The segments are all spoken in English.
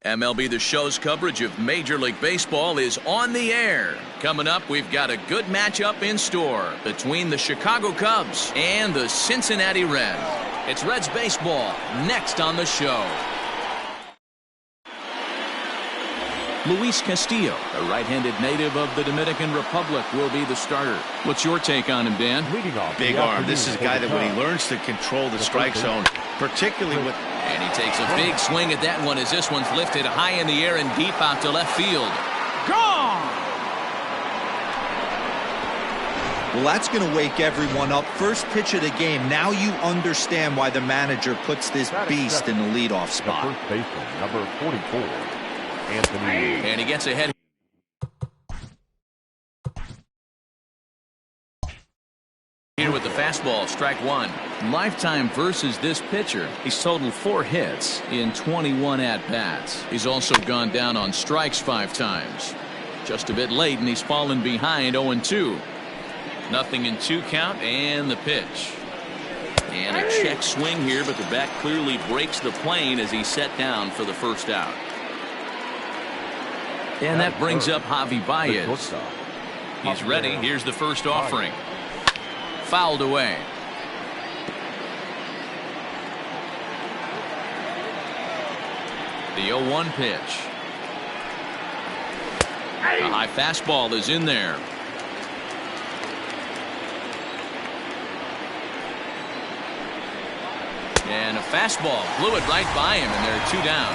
MLB The Show's coverage of Major League Baseball is on the air. Coming up, we've got a good matchup in store between the Chicago Cubs and the Cincinnati Reds. It's Reds baseball next on the show. Luis Castillo, a right-handed native of the Dominican Republic, will be the starter. What's your take on him, Dan? Big arm. This is a guy that when he learns to control the strike zone, particularly with... And he takes a big swing at that one as this one's lifted high in the air and deep out to left field. Gone! Well, that's going to wake everyone up. First pitch of the game. Now you understand why the manager puts this beast in the leadoff spot. First baseman, number 44, Anthony. And he gets ahead. Here with the fastball, strike one. Lifetime versus this pitcher. He's totaled 4 hits in 21 at-bats. He's also gone down on strikes 5 times. Just a bit late, and he's fallen behind 0-2. Nothing in 2 count, and the pitch. And a check swing here, but the bat clearly breaks the plane as he's set down for the first out. And that brings up Javi Baez. He's ready. Here's the first offering. Fouled away. The 0-1 pitch. A high fastball is in there. And a fastball blew it right by him, and there are 2 down.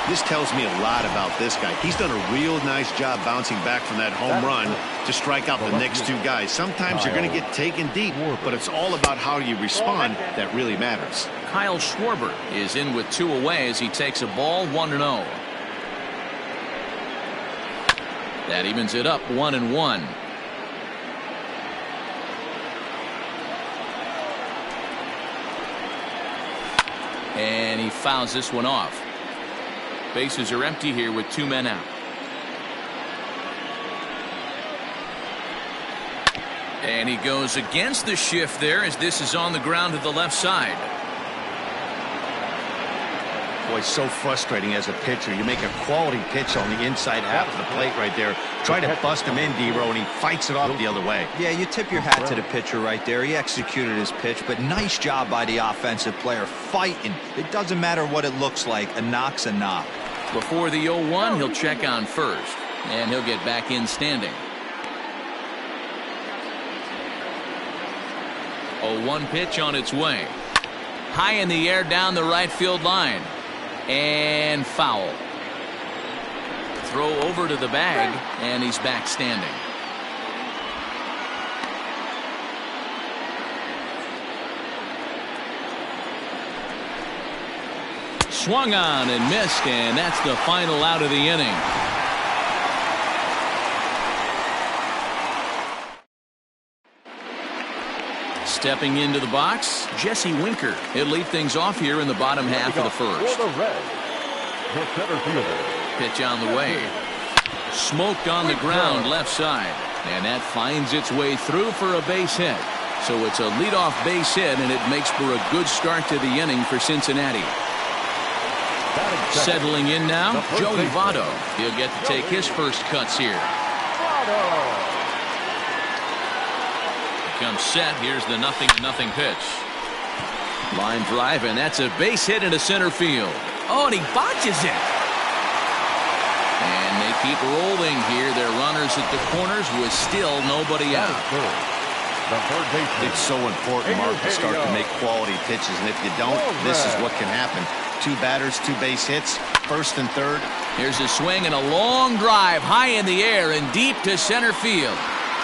This tells me a lot about this guy. He's done a real nice job bouncing back from that home run to strike out the next 2 guys. Sometimes you're going to get taken deep, but it's all about how you respond that really matters. Kyle Schwarber is in with 2 away as he takes a ball 1-0. That evens it up 1-1. And he fouls this one off. Bases are empty here with 2 men out. And he goes against the shift there as this is on the ground to the left side. Boy, so frustrating as a pitcher. You make a quality pitch on the inside half of the plate right there. Try to bust him in, D-Row, and he fights it off the other way. Yeah, you tip your hat to the pitcher right there. He executed his pitch, but nice job by the offensive player fighting. It doesn't matter what it looks like. A knock's a knock. Before the 0-1, he'll check on first, and he'll get back in standing. 0-1 pitch on its way. High in the air down the right field line. And foul. Throw over to the bag, and he's back standing. Swung on and missed, and that's the final out of the inning. Stepping into the box, Jesse Winker. He'll lead things off here in the bottom half of the first. Pitch on the way. Smoked on the ground left side. And that finds its way through for a base hit. So it's a leadoff base hit, and it makes for a good start to the inning for Cincinnati. Settling in now, Joey Votto. He'll get to take his first cuts here. Comes set. Here's the 0-0 pitch. Line drive, and that's a base hit into center field. Oh, and he botches it. And they keep rolling here. Their runners at the corners with still nobody out. It's so important, Mark, to start to make quality pitches, and if you don't, this is what can happen. 2 batters, 2 base hits, first and third. Here's a swing and a long drive high in the air and deep to center field.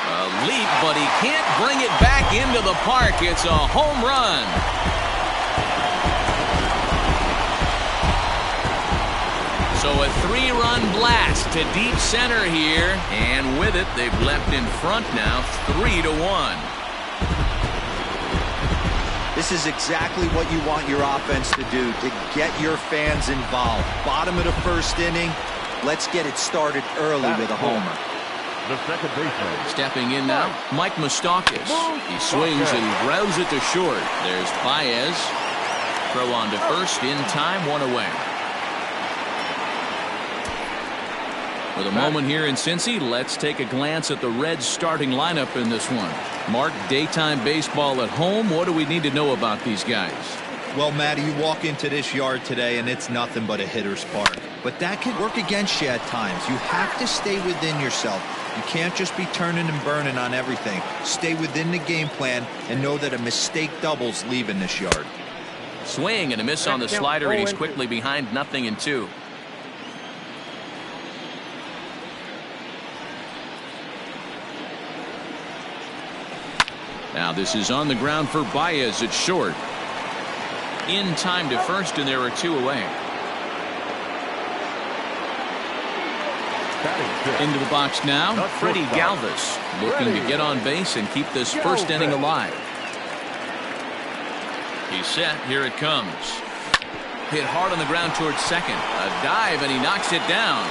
A leap, but he can't bring it back into the park. It's a home run. So a 3-run blast to deep center here, and with it, they've left in front now 3-1. This is exactly what you want your offense to do, to get your fans involved. Bottom of the first inning, let's get it started early with a homer. The second baseman. Stepping in now, Mike Moustakas. He swings and grounds it to short. There's Baez. Throw on to first in time, 1 away. With a moment here in Cincy, let's take a glance at the Reds starting lineup in this one. Mark, daytime baseball at home. What do we need to know about these guys? Well, Matty, you walk into this yard today and it's nothing but a hitter's park. But that can work against you at times. You have to stay within yourself. You can't just be turning and burning on everything. Stay within the game plan and know that a mistake doubles leaving this yard. Swing and a miss on the slider, and he's quickly behind 0-2. Now this is on the ground for Baez at short. In time to first, and there are 2 away. Into the box now, Freddie Galvis looking to get on base and keep this first inning alive. He's set. Here it comes. Hit hard on the ground towards second. A dive, and he knocks it down.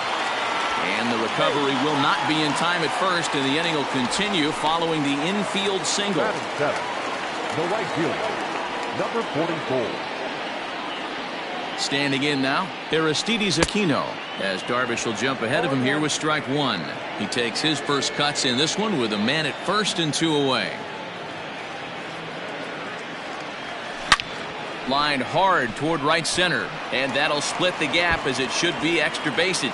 And the recovery will not be in time at first, and the inning will continue following the infield single. The right fielder, number 44. Standing in now, Aristides Aquino, as Darvish will jump ahead of him here with strike 1. He takes his first cuts in this one with a man at first and 2 away. Lined hard toward right center, and that'll split the gap, as it should be extra bases.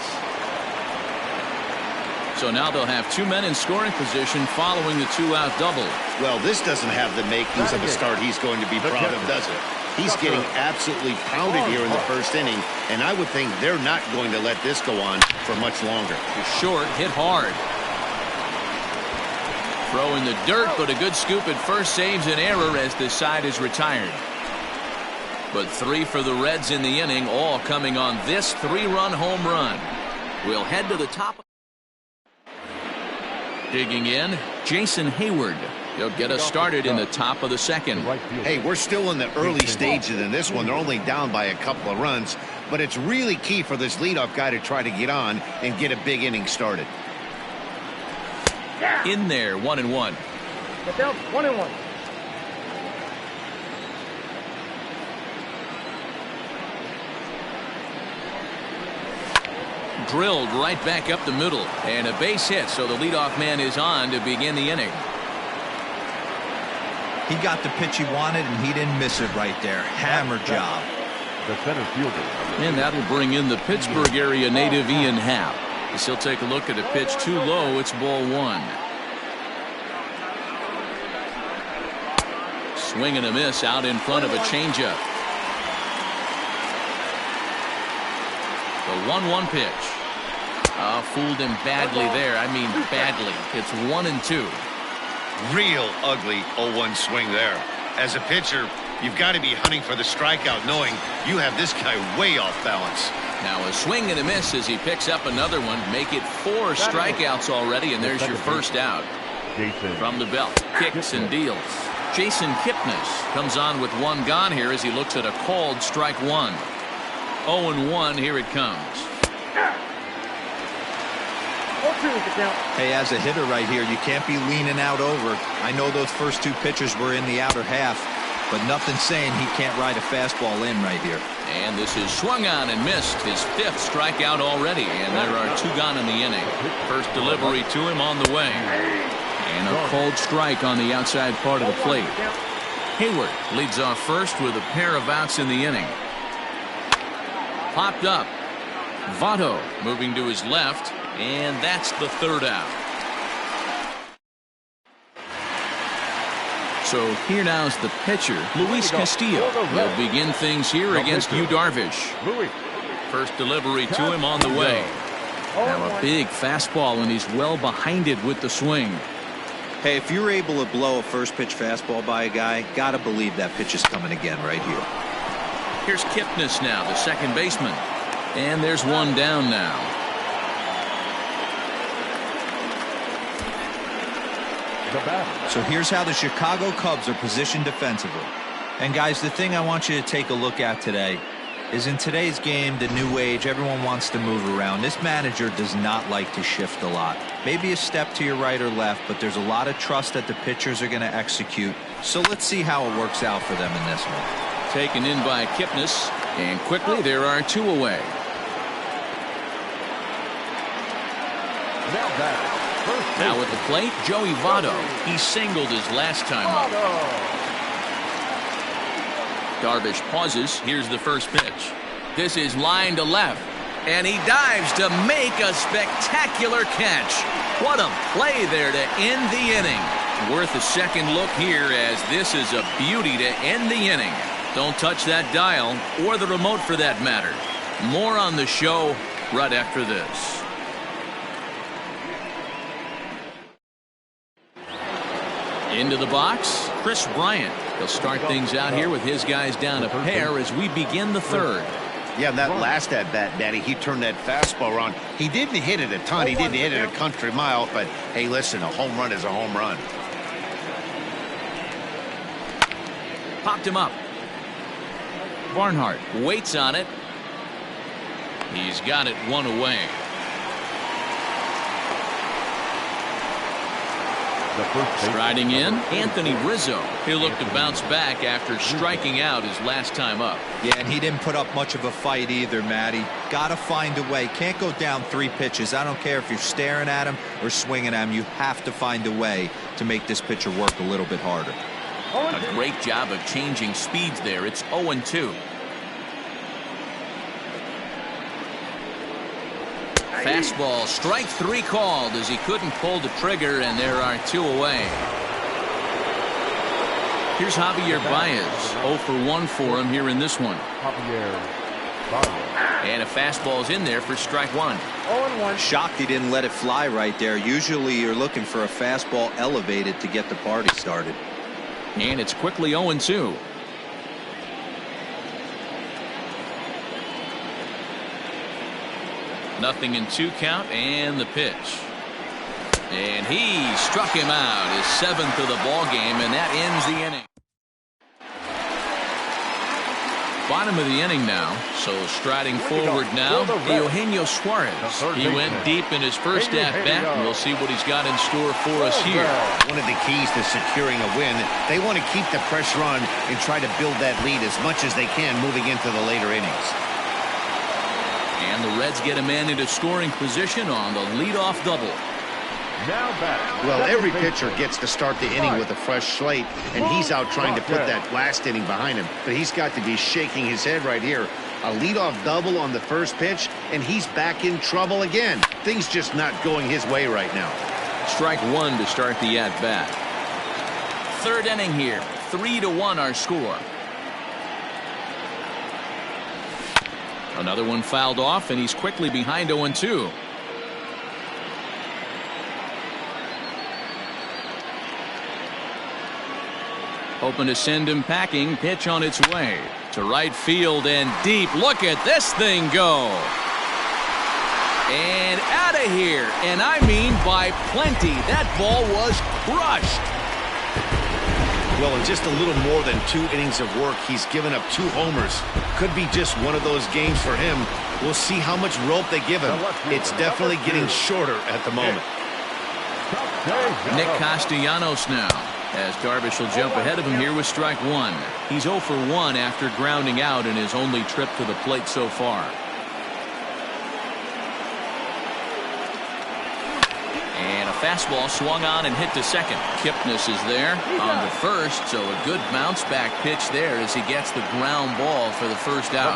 So now they'll have 2 men in scoring position following the 2-out double. Well, this doesn't have the makings of a start he's going to be proud of, does it? He's getting absolutely pounded here in the first inning, and I would think they're not going to let this go on for much longer. Short, hit hard. Throw in the dirt, but a good scoop at first saves an error as the side is retired. But 3 for the Reds in the inning, all coming on this 3-run home run. We'll head to the top. Digging in, Jason Hayward. He'll get us started in the top of the second. Hey, we're still in the early stages in this one. They're only down by a couple of runs, but it's really key for this leadoff guy to try to get on and get a big inning started. In there, 1-1. Get down, 1-1. Drilled right back up the middle, and a base hit, so the leadoff man is on to begin the inning. He got the pitch he wanted, and he didn't miss it right there. Hammer job. The center fielder. And that'll bring in the Pittsburgh area native Ian Happ. As he'll take a look at a pitch too low. It's ball 1. Swing and a miss out in front of a changeup. The 1-1 pitch. Fooled him badly there. I mean badly. It's 1-2. Real ugly 0-1 swing there. As a pitcher, you've got to be hunting for the strikeout, knowing you have this guy way off balance. Now a swing and a miss as he picks up another one. Make it 4 strikeouts already, and there's your first out. From the belt, kicks and deals. Jason Kipnis comes on with 1 gone here as he looks at a called strike 1. 0-1, here it comes. Hey, as a hitter right here, you can't be leaning out over. I know those first 2 pitches were in the outer half, but nothing saying he can't ride a fastball in right here. And this is swung on and missed. His 5th strikeout already, and there are 2 gone in the inning. First delivery to him on the way. And a called strike on the outside part of the plate. Hayward leads off first with a pair of outs in the inning. Popped up. Votto moving to his left, and that's the 3rd out. So here now is the pitcher, Luis Castillo. Will begin things here against Yu Darvish. First delivery to him on the way. Now a big fastball, and he's well behind it with the swing. Hey, if you're able to blow a first pitch fastball by a guy, gotta believe that pitch is coming again right here. Here's Kipnis now, the second baseman. And there's 1 down now. So here's how the Chicago Cubs are positioned defensively. And guys, the thing I want you to take a look at today is in today's game, the new age, everyone wants to move around. This manager does not like to shift a lot. Maybe a step to your right or left, but there's a lot of trust that the pitchers are going to execute. So let's see how it works out for them in this one. Taken in by Kipnis, and quickly there are 2 away. Now at the plate, Joey Votto. He singled his last time up. Darvish pauses. Here's the first pitch. This is line to left. And he dives to make a spectacular catch. What a play there to end the inning. Worth a second look here, as this is a beauty to end the inning. Don't touch that dial, or the remote for that matter. More on the show right after this. Into the box, Chris Bryant. He'll start things out here with his guys down a pair as we begin the third. Yeah, that last at-bat, Daddy, he turned that fastball around. He didn't hit it a ton. He didn't hit it a country mile. But, hey, listen, a home run is a home run. Popped him up. Barnhart waits on it. He's got it one away. Striding in, Anthony Rizzo. He'll look to bounce back after striking out his last time up. Yeah, and he didn't put up much of a fight either, Matty. Gotta find a way. Can't go down 3 pitches. I don't care if you're staring at him or swinging at him. You have to find a way to make this pitcher work a little bit harder. A great job of changing speeds there. It's 0-2. Fastball, strike 3 called as he couldn't pull the trigger, and there are 2 away. Here's Javier Baez. 0 for 1 for him here in this one. And a fastball's in there for strike 1. 0-1. Shocked he didn't let it fly right there. Usually you're looking for a fastball elevated to get the party started. And it's quickly 0-2. Nothing in 2 count, and the pitch. And he struck him out, his 7th of the ball game, and that ends the inning. Bottom of the inning now, so striding forward now, Eugenio Suarez. He went deep in his first at-bat, and we'll see what he's got in store for us here. One of the keys to securing a win, they want to keep the pressure on and try to build that lead as much as they can moving into the later innings. And the Reds get a man into scoring position on the leadoff double. Well, every pitcher gets to start the inning with a fresh slate, and he's out trying to put that last inning behind him. But he's got to be shaking his head right here. A leadoff double on the first pitch, and he's back in trouble again. Things just not going his way right now. Strike 1 to start the at-bat. Third inning here. 3-1 our score. Another one fouled off, and he's quickly behind 0-2. Hoping to send him packing. Pitch on its way to right field and deep. Look at this thing go. And out of here. And I mean by plenty. That ball was crushed. Well, in just a little more than 2 innings of work, he's given up 2 homers. Could be just one of those games for him. We'll see how much rope they give him. It's definitely getting shorter at the moment. Nick Castellanos now, as Darvish will jump ahead of him here with strike 1. He's 0 for 1 after grounding out in his only trip to the plate so far. And a fastball swung on and hit to second. Kipnis is there on the first, so a good bounce back pitch there as he gets the ground ball for the first out.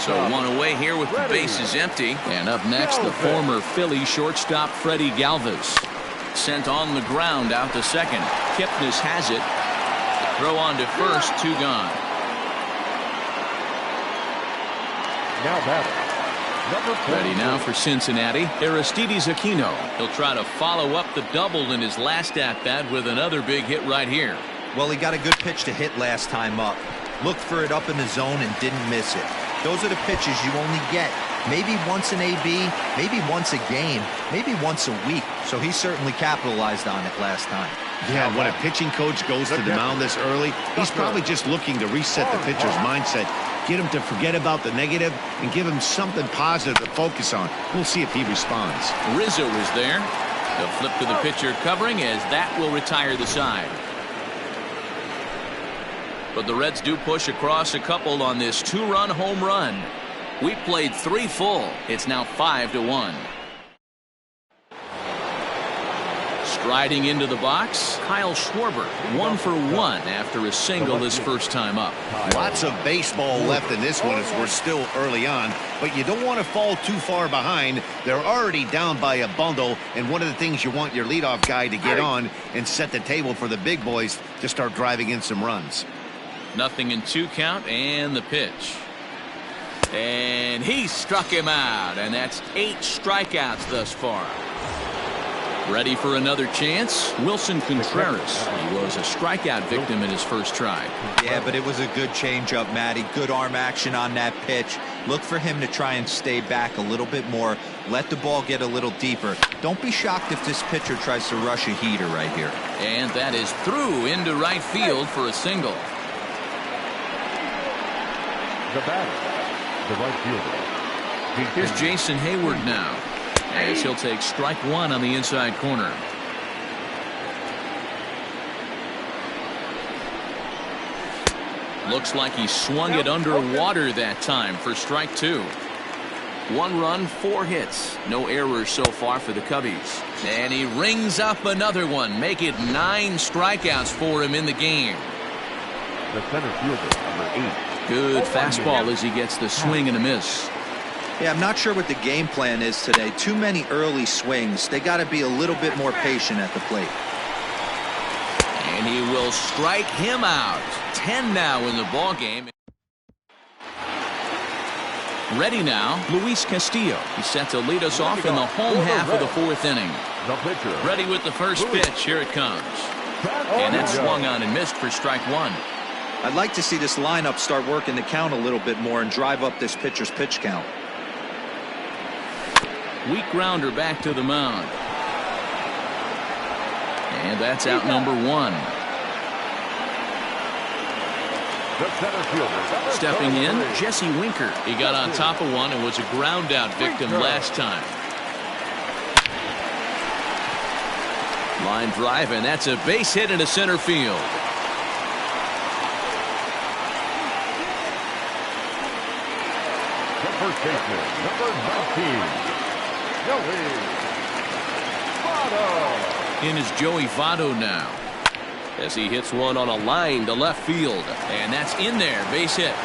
So 1 away here with the bases empty. And up next, the former Philly shortstop Freddie Galvis. Sent on the ground out to second. Kipnis has it. Throw on to first, 2 gone. Now batting. Ready now for Cincinnati, Aristides Aquino. He'll try to follow up the double in his last at-bat with another big hit right here. Well, he got a good pitch to hit last time up. Looked for it up in the zone and didn't miss it. Those are the pitches you only get maybe once an AB, maybe once a game, maybe once a week. So he certainly capitalized on it last time. Yeah, when a pitching coach goes to the mound this early, he's probably just looking to reset the pitcher's mindset, get him to forget about the negative, and give him something positive to focus on. We'll see if he responds. Rizzo is there. They'll flip to the pitcher covering, as that will retire the side. But the Reds do push across a couple on this 2-run home run. We played 3 full. It's now 5-1. Striding into the box, Kyle Schwarber, 1 for 1 after a single his first time up. Lots of baseball left in this one as we're still early on, but you don't want to fall too far behind. They're already down by a bundle, and one of the things you want your leadoff guy to get on and set the table for the big boys to start driving in some runs. 0-2 count, and the pitch. And he struck him out, and that's 8 strikeouts thus far. Ready for another chance? Wilson Contreras. He was a strikeout victim in his first try. Yeah, but it was a good changeup, Matty. Good arm action on that pitch. Look for him to try and stay back a little bit more. Let the ball get a little deeper. Don't be shocked if this pitcher tries to rush a heater right here. And that is through into right field for a single. The batter, the right fielder. Here's Jason Hayward now, as he'll take strike 1 on the inside corner. Looks like he swung it underwater that time for strike 2. 1 run, 4 hits. No errors so far for the Cubbies. And he rings up another one. Make it 9 strikeouts for him in the game. The center fielder, number 8. Good fastball as he gets the swing and a miss. Yeah, I'm not sure what the game plan is today. Too many early swings. They got to be a little bit more patient at the plate. And he will strike him out. 10 now in the ball game. Ready now, Luis Castillo. He's set to lead us off in the home half of the 4th inning. The pitcher. Ready with the first pitch. Here it comes. And that's swung on and missed for strike 1. I'd like to see this lineup start working the count a little bit more and drive up this pitcher's pitch count. Weak grounder back to the mound. And that's out number 1. The center fielder. Stepping in, Jesse Winker. He got on top of one and was a ground out victim last time. Line drive, and that's a base hit into center field. The first baseman, number 19. Joey Votto. In is Joey Votto now, as he hits one on a line to left field, and that's in there, base hit.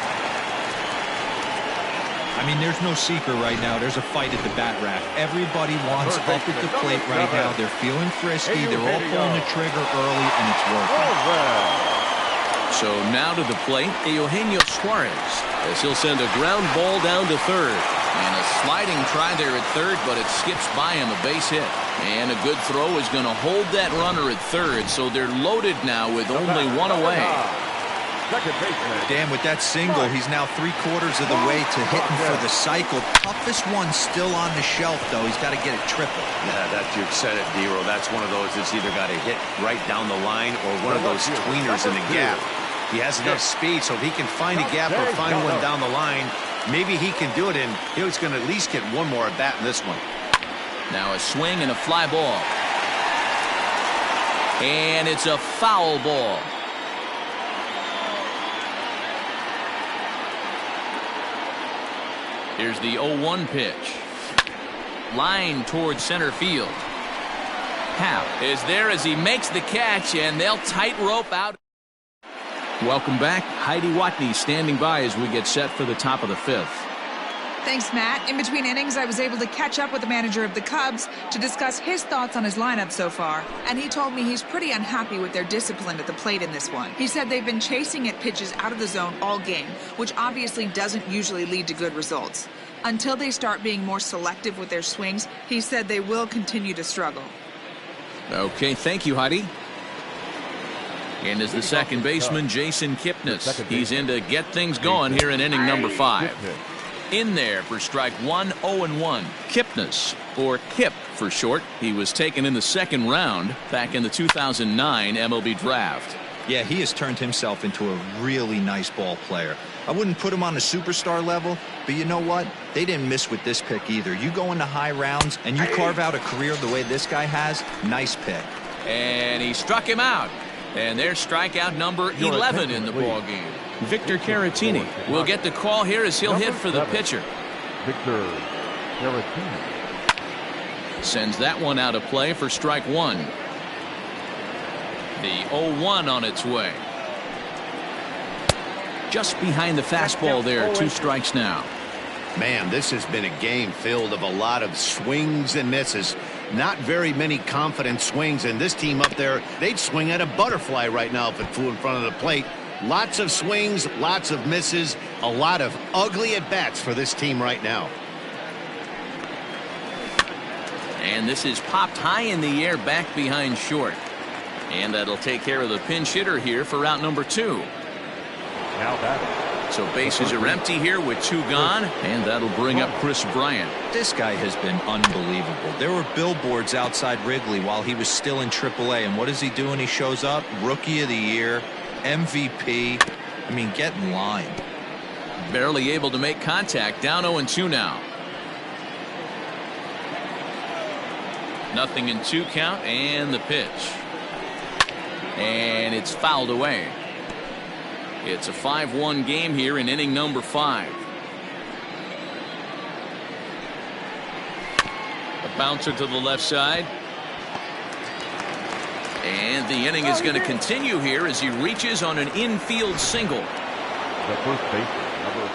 I mean, there's no secret right now. There's a fight at the bat rack. Everybody wants up at the plate right now. They're feeling frisky. They're all pulling the trigger early, and it's working. So now to the plate, Eugenio Suarez, as he'll send a ground ball down to third. And a sliding try there at third, but it skips by him, a base hit. And a good throw is going to hold that runner at third, so they're loaded now with only 1 away. Dan, with that single, he's now 3/4 of the way to hitting for the cycle. Toughest one still on the shelf, though. He's got to get it triple. Yeah, you said it, D-Roll. That's one of those that's either got to hit right down the line or one of those tweeners in the gap. He has enough speed, so if he can find a gap or find one down the line, maybe he can do it, and he's going to at least get one more at bat in this one. Now a swing and a fly ball. And it's a foul ball. Here's the 0-1 pitch. Line towards center field. Hal is there as he makes the catch, and they'll tightrope out. Welcome back. Heidi Watney standing by as we get set for the top of the 5th. Thanks, Matt. In between innings, I was able to catch up with the manager of the Cubs to discuss his thoughts on his lineup so far, and he told me he's pretty unhappy with their discipline at the plate in this one. He said they've been chasing at pitches out of the zone all game, which obviously doesn't usually lead to good results. Until they start being more selective with their swings, he said they will continue to struggle. Okay, thank you, Heidi. And as the second baseman, Jason Kipnis. He's in to get things going here in inning number 5. In there for strike 1, 0-1. Kipnis, or Kip for short. He was taken in the 2nd round back in the 2009 MLB draft. Yeah, he has turned himself into a really nice ball player. I wouldn't put him on a superstar level, but you know what? They didn't miss with this pick either. You go into high rounds and you carve out a career the way this guy has, nice pick. And he struck him out. And there's strikeout number 11 in the ball game. Victor Caratini will get the call here as he'll hit for the pitcher. Victor Caratini Sends that one out of play for strike 1. The 0-1 on its way. Just behind the fastball there. 2 strikes now. Man, this has been a game filled of a lot of swings and misses. Not very many confident swings, and this team up there, they'd swing at a butterfly right now if it flew in front of the plate. Lots of swings, lots of misses, a lot of ugly at-bats for this team right now. And this is popped high in the air back behind short. And that'll take care of the pinch hitter here for out number 2. Now batting. So bases are empty here with 2 gone, and that'll bring up Chris Bryant. This guy has been unbelievable. There were billboards outside Wrigley while he was still in AAA, and what does he do when he shows up? Rookie of the Year, MVP. I mean, get in line. Barely able to make contact. Down 0-2 now. 0-2 count, and the pitch. And it's fouled away. It's a 5-1 game here in inning number 5. A bouncer to the left side. And the inning is going to continue here as he reaches on an infield single. The first baseman, number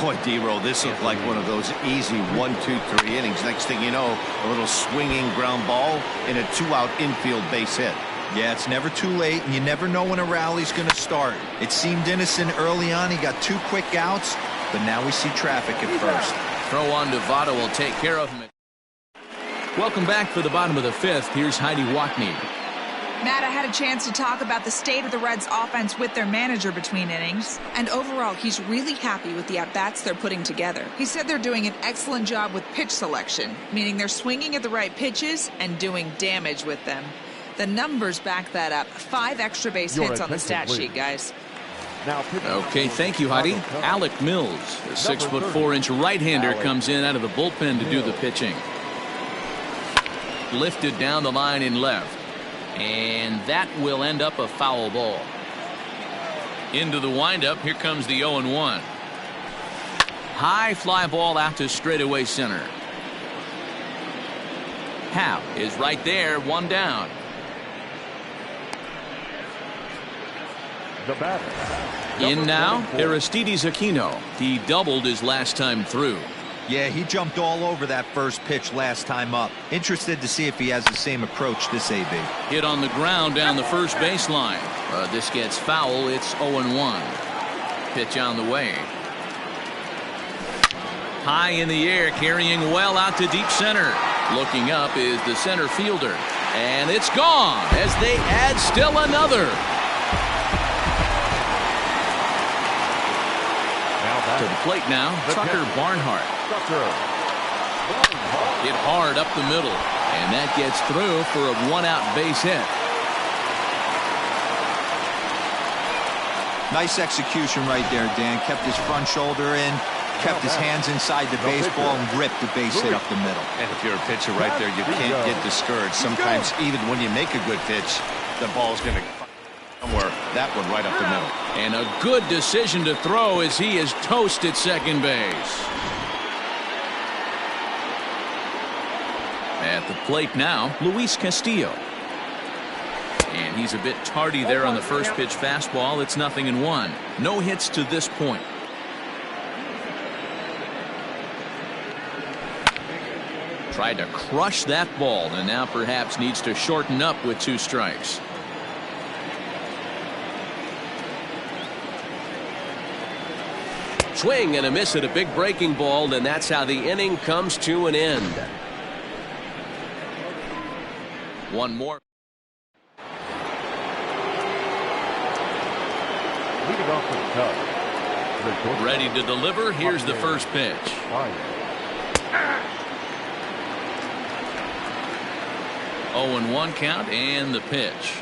44. Boy, D-Roll, this looked like one of those easy 1, 2, 3 innings. Next thing you know, a little swinging ground ball and a 2-out infield base hit. Yeah, it's never too late, and you never know when a rally's going to start. It seemed innocent early on. He got 2 quick outs, but now we see traffic at first. Throw on to Votto will take care of him. Welcome back for the bottom of the 5th. Here's Heidi Watney. Matt, I had a chance to talk about the state of the Reds offense with their manager between innings, and overall he's really happy with the at-bats they're putting together. He said they're doing an excellent job with pitch selection, meaning they're swinging at the right pitches and doing damage with them. The numbers back that up. 5 extra base hits on the stat sheet, guys. Okay, thank you, Heidi. Alec Mills, the 6'4" right-hander, comes in out of the bullpen to do the pitching. Lifted down the line in left. And that will end up a foul ball. Into the windup. Here comes the 0-1. High fly ball out to straightaway center. Howe is right there. 1 down. The batter. In now, Aristides Aquino. He doubled his last time through. Yeah, he jumped all over that first pitch last time up. Interested to see if he has the same approach this AB. Hit on the ground down the first baseline. This gets foul. It's 0-1. Pitch on the way. High in the air, carrying well out to deep center. Looking up is the center fielder. And it's gone as they add still another. To the plate now, Tucker Barnhart. Hit hard up the middle, and that gets through for a 1-out base hit. Nice execution right there, Dan. Kept his front shoulder in, kept his hands inside the baseball, and ripped the base hit up the middle. And if you're a pitcher right there, you can't get discouraged. Sometimes even when you make a good pitch, the ball's going to somewhere. That one right up the middle. And a good decision to throw as he is toast at second base. At the plate now, Luis Castillo. And he's a bit tardy there on the first pitch fastball. It's 0-1. No hits to this point. Tried to crush that ball, and now perhaps needs to shorten up with 2 strikes. Swing and a miss at a big breaking ball, and that's how the inning comes to an end. One more. Leading off the Cubs. Ready to deliver. Here's the first pitch. 0-1 count, and the pitch.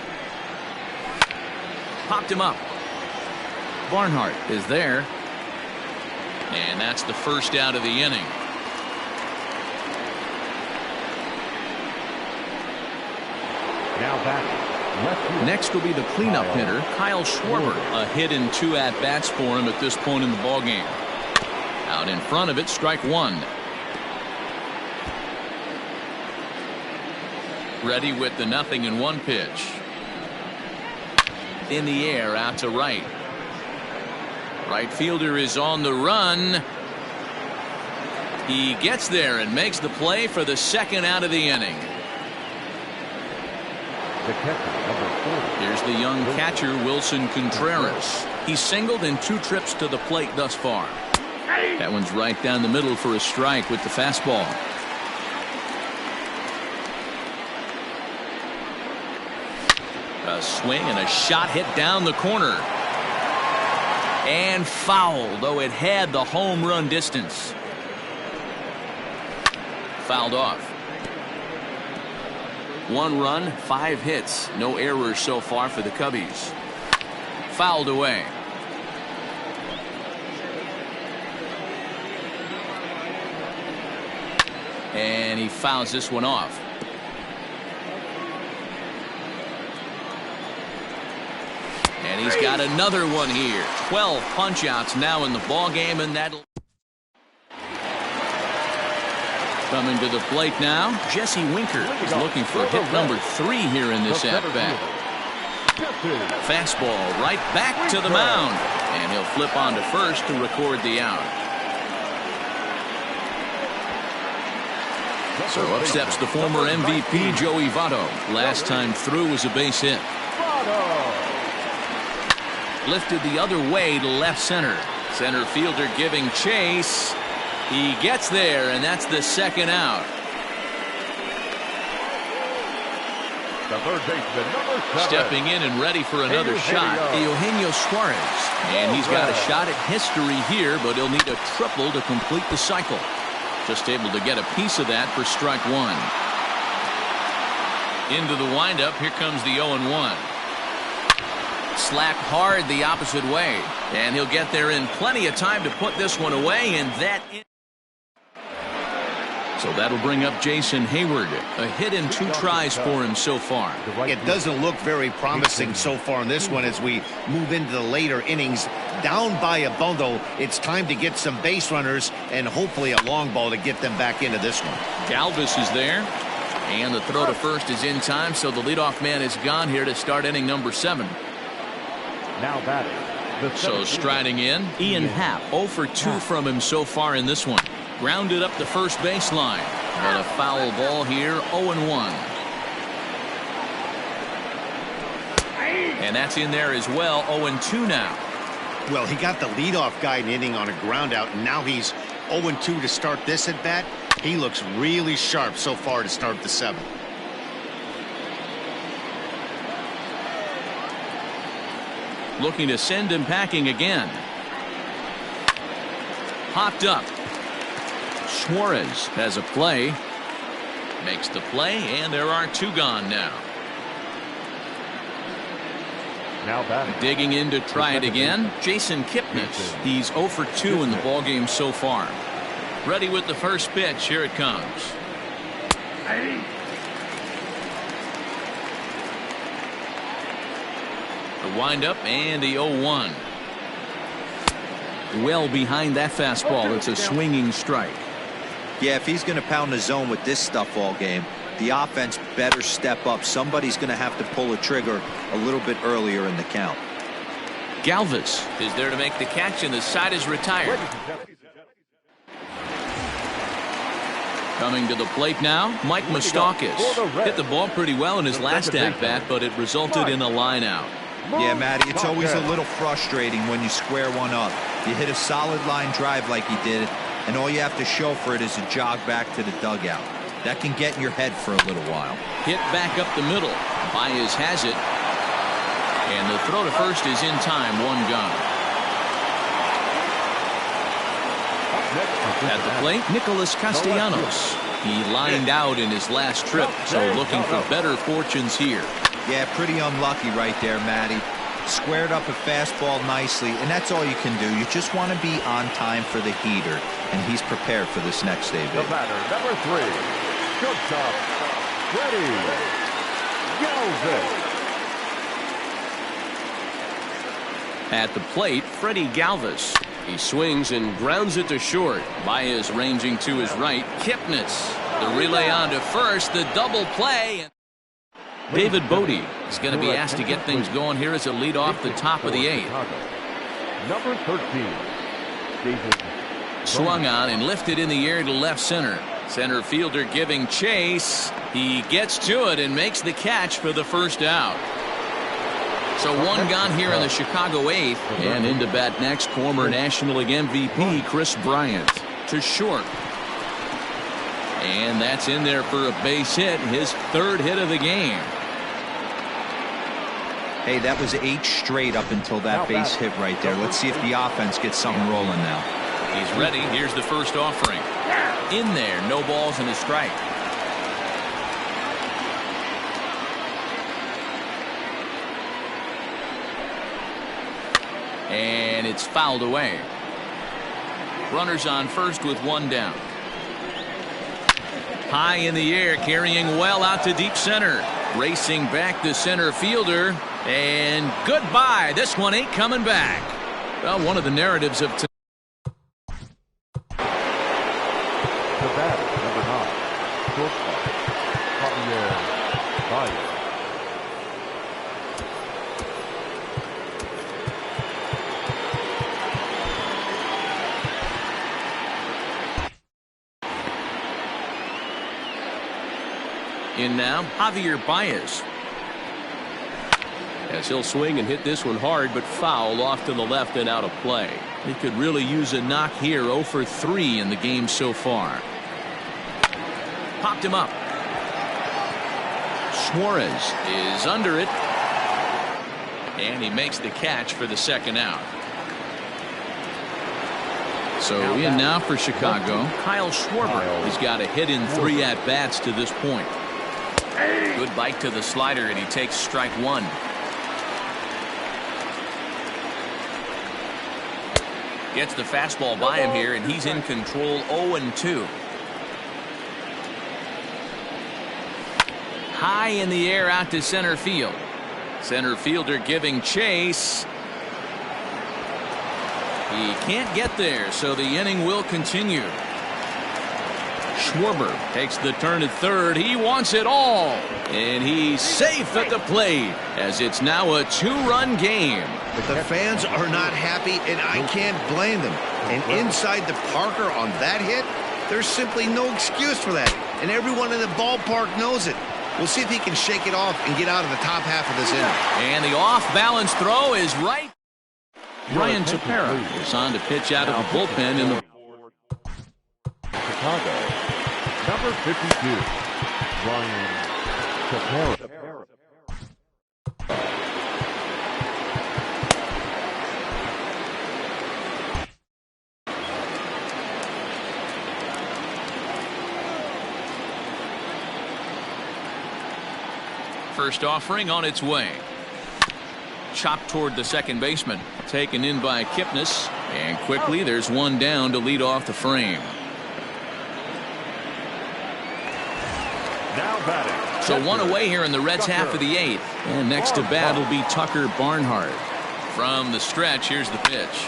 Popped him up. Barnhart is there. And that's the first out of the inning. Now back. Next will be the cleanup hitter, Kyle Schwarber. A hit in 2 at-bats for him at this point in the ballgame. Out in front of it, strike 1. Ready with the 0-1 pitch. in the air out to right. Right fielder is on the run. He gets there and makes the play for the second out of the inning. The catcher, number 40. Here's the young catcher, Wilson Contreras. He's singled in 2 trips to the plate thus far. That one's right down the middle for a strike with the fastball. A swing and a shot hit down the corner. And foul, though it had the home run distance. Fouled off. 1 run, 5 hits. No errors so far for the Cubbies. Fouled away. And he fouls this one off. And he's got another one here. 12 punch-outs now in the ball game, and that'll. Coming to the plate now, Jesse Winker is looking for hit number 3 here in this at-bat. Fastball right back to the mound, and he'll flip on to first to record the out. So up steps the former MVP Joey Votto. Last time through was a base hit. Lifted the other way to left center. Center fielder giving chase. He gets there, and that's the second out. The third baseman, number 7. Stepping in and ready for another shot, Eugenio Suarez. And he's got a shot at history here, but he'll need a triple to complete the cycle. Just able to get a piece of that for strike 1. Into the windup, here comes the 0-1. Slapped hard the opposite way, and he'll get there in plenty of time to put this one away, and that is. So that'll bring up Jason Hayward. A hit in 2 tries for him so far. It doesn't look very promising so far in this one as we move into the later innings. Down by a bundle, it's time to get some base runners and hopefully a long ball to get them back into this one. Galvis is there, and the throw to first is in time, so the leadoff man is gone here to start inning number 7. Now batting. So striding in, Ian Happ. 0 for 2 from him so far in this one. Grounded up the first baseline, but a foul ball here, 0-1. And that's in there as well, 0-2 now. Well, he got the leadoff guy in inning on a ground out, and now he's 0-2 to start this at bat. He looks really sharp so far to start the 7th. Looking to send him packing again. Popped up. Suarez has a play. Makes the play, and there are 2 gone now. Now batting. Digging in to try it again, Jason Kipnis. He's 0 for 2 in the ballgame so far. Ready with the first pitch. Here it comes. The windup and the 0-1. Well behind that fastball. It's a swinging strike. Yeah, if he's going to pound the zone with this stuff all game, the offense better step up. Somebody's going to have to pull a trigger a little bit earlier in the count. Galvis is there to make the catch, and the side is retired. Coming to the plate now, Mike Moustakas. Hit the ball pretty well in his last at-bat, but it resulted in a line out. Yeah, Matty, it's always a little frustrating when you square one up. You hit a solid line drive like he did, and all you have to show for it is a jog back to the dugout. That can get in your head for a little while. Hit back up the middle. Baez has it. And the throw to first is in time. 1 gone. At the plate, Nicholas Castellanos. He lined out in his last trip, so looking for better fortunes here. Yeah, pretty unlucky right there, Matty. Squared up a fastball nicely, and that's all you can do. You just want to be on time for the heater, and he's prepared for this next day. The batter, number 3, shortstop, Freddie Galvis. At the plate, Freddie Galvis. He swings and grounds it to short. Baez ranging to his right. Kipnis. The relay on to first. The double play. David Bodie is going to be asked to get things going here as a lead off the top of the 8th. Number 13, David. Swung on and lifted in the air to left center. Center fielder giving chase. He gets to it and makes the catch for the first out. So one gone here in the Chicago 8th. And into bat next, former National League MVP Chris Bryant to short. And that's in there for a base hit, his 3rd hit of the game. Hey, that was 8 straight up until that base hit right there. Let's see if the offense gets something rolling now. He's ready. Here's the first offering. In there, no balls and a strike. And it's fouled away. Runners on first with 1 down. High in the air, carrying well out to deep center. Racing back the center fielder. And goodbye. This one ain't coming back. Well, one of the narratives of tonight. The batter, number 9, shortstop, Javier Baez. In now, Javier Baez. As he'll swing and hit this one hard, but foul off to the left and out of play. He could really use a knock here. 0 for 3 in the game so far. Popped him up. Suarez is under it. And he makes the catch for the second out. So in now for Chicago, Kyle Schwarber. He's got a hit in 3 at-bats to this point. Good bite to the slider, and he takes strike 1. Gets the fastball by him here, and he's in control. 0-2. High in the air out to center field. Center fielder giving chase. He can't get there, so the inning will continue. Schwarber takes the turn at third. He wants it all. And he's safe at the plate as it's now a 2-run game. The fans are not happy, and I can't blame them. And inside the Parker on that hit, there's simply no excuse for that. And everyone in the ballpark knows it. We'll see if he can shake it off and get out of the top half of this inning. And the off-balance throw is right. Ryan Tepera is on to pitch out of the bullpen in the Chicago, number 52, Ryan Tepera. First offering on its way. Chopped toward the second baseman. Taken in by Kipnis. And quickly there's one down to lead off the frame. Now batting. So one away here in the Reds' half of the 8th. And next to bat will be Tucker Barnhart. From the stretch, here's the pitch.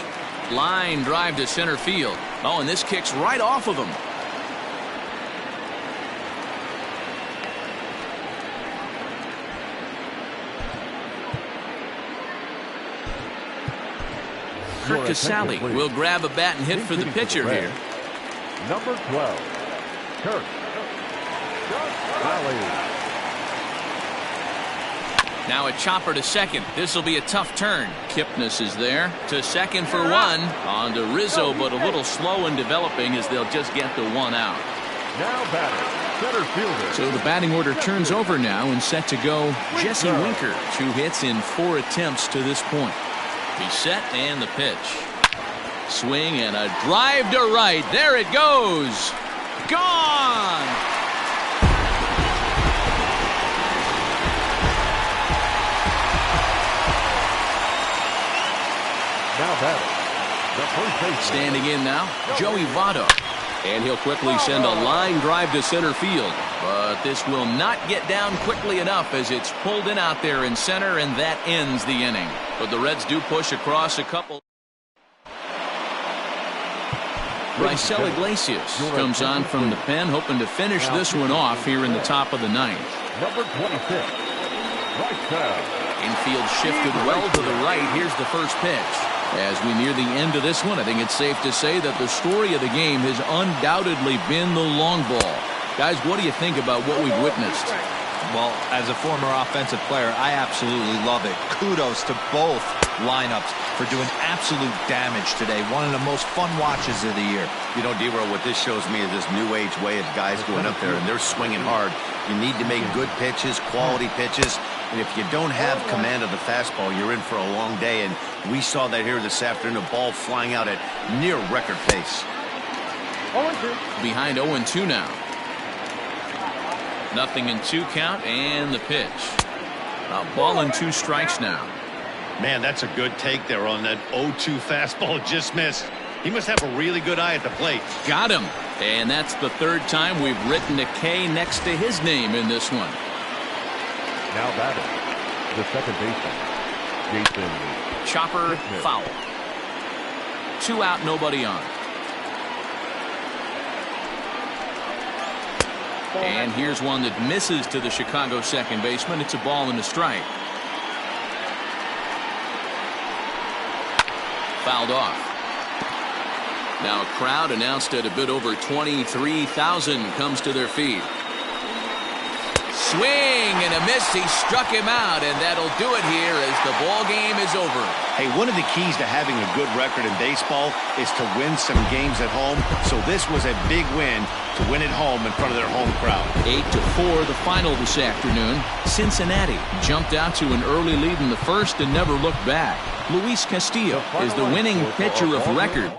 Line drive to center field. Oh, and this kicks right off of him. Kirk Casale will grab a bat and hit for the pitcher here. Number 12, Kirk Casale. Now a chopper to second. This will be a tough turn. Kipnis is there to second for 1. On to Rizzo, but a little slow in developing as they'll just get the 1 out. Now batting, center fielder. So the batting order turns over now and set to go Jesse Winker. 2 hits in 4 attempts to this point. He's set and the pitch. Swing and a drive to right. There it goes. Gone. Now batting, the first baseman. Standing in now, Joey Votto. And he'll quickly send a line drive to center field. But this will not get down quickly enough as it's pulled in out there in center, and that ends the inning. But the Reds do push across a couple. Raisel Iglesias comes on from the pen, hoping to finish this one off here in the top of the 9th. Number 26, Strike down. Infield shifted well to the right. Here's the first pitch. As we near the end of this one, I think it's safe to say that the story of the game has undoubtedly been the long ball. Guys, what do you think about what we've witnessed? Well, as a former offensive player, I absolutely love it. Kudos to both lineups for doing absolute damage today. One of the most fun watches of the year. You know, D-Roll, what this shows me is this new age way of guys going up there and they're swinging hard. You need to make good pitches, quality pitches. And if you don't have command of the fastball, you're in for a long day. And we saw that here this afternoon, a ball flying out at near record pace. 0-2. Behind 0-2 now. 0-2 count and the pitch. A ball and 2 strikes now. Man, that's a good take there on that 0-2 fastball. Just missed. He must have a really good eye at the plate. Got him. And that's the third time we've written a K next to his name in this one. Now batting, the second baseman, Jason. Chopper foul. 2 out, nobody on. And here's one that misses to the Chicago second baseman. It's a ball and a strike. Fouled off. Now a crowd announced at a bit over 23,000 comes to their feet. Swing and a miss. He struck him out, and that'll do it here as the ball game is over. Hey, one of the keys to having a good record in baseball is to win some games at home. So this was a big win to win at home in front of their home crowd. 8-4 the final this afternoon. Cincinnati jumped out to an early lead in the first and never looked back. Luis Castillo is the winning pitcher of record.